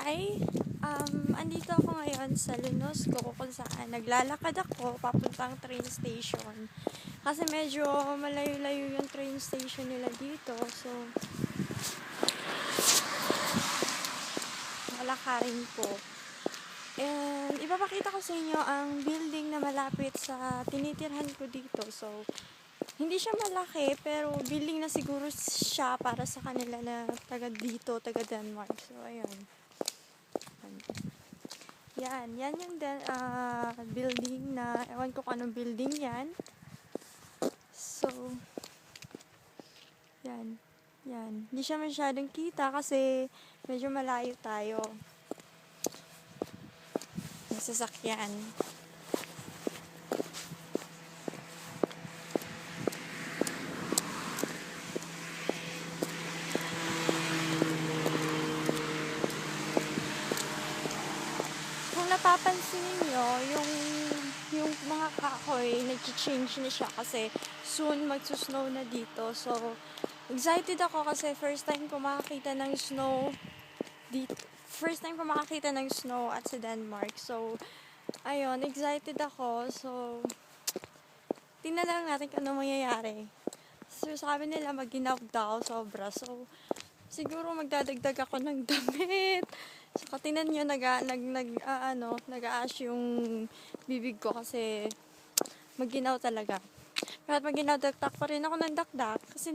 Hi! Andito ako ngayon sa Lunosco kung saan naglalakad ako papuntang train station. Kasi medyo malayo-layo yung train station nila dito. So, lalakarin ko. And ipapakita ko sa inyo ang building na malapit sa tinitirhan ko dito. So, hindi siya malaki pero building na siguro siya para sa kanila na taga dito, taga Denmark. So, ayun. Yan yung building na, ewan ko kung anong building yan. So, yan. Hindi siya masyadong kita kasi medyo malayo tayo. May sasakyan. Kung napapansin niyo, yung mga kahoy, nag-change na siya kasi soon magsusnow na dito. So, excited ako kasi first time ko makakita ng snow dito. First time ko makakita ng snow at sa Denmark. So, ayun, excited ako. So, tingnan lang natin kung ano mangyayari. So, sabi nila maginaw daw sobra. So, siguro magdadagdag ako ng damit. So, tingnan nyo, nag-a-ash yung bibig ko kasi maginaw talaga. Kahit maginaw, dakdak pa rin ako ng dakdak kasi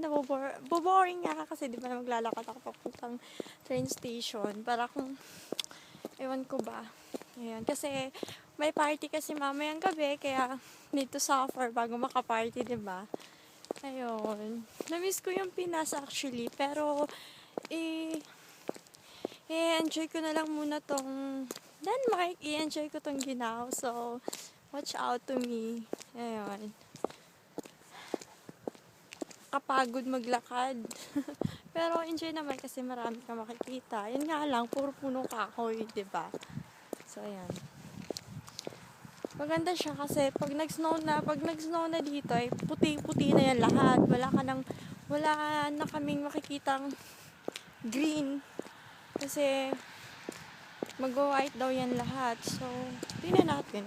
boring nga kasi di ba maglalakad ako papuntang train station para kung, ewan ko ba. Ayan, kasi may party kasi mamayang gabi kaya need to suffer bago makaparty, di ba? Ayun. Na-miss ko yung Pinas actually, pero i-enjoy ko na lang muna tong Denmark. I-enjoy ko tong ginaw. So, watch out to me. Ayun. Kapagod maglakad. Pero enjoy naman kasi marami kang makikita. Yan nga lang, puro puno kahoy, diba? So, ayan. Maganda siya kasi pag nag-snow na dito, ay puti-puti na yan lahat. Wala na kaming makikitang green. Kasi mag-white daw yan lahat. So, tingnan natin.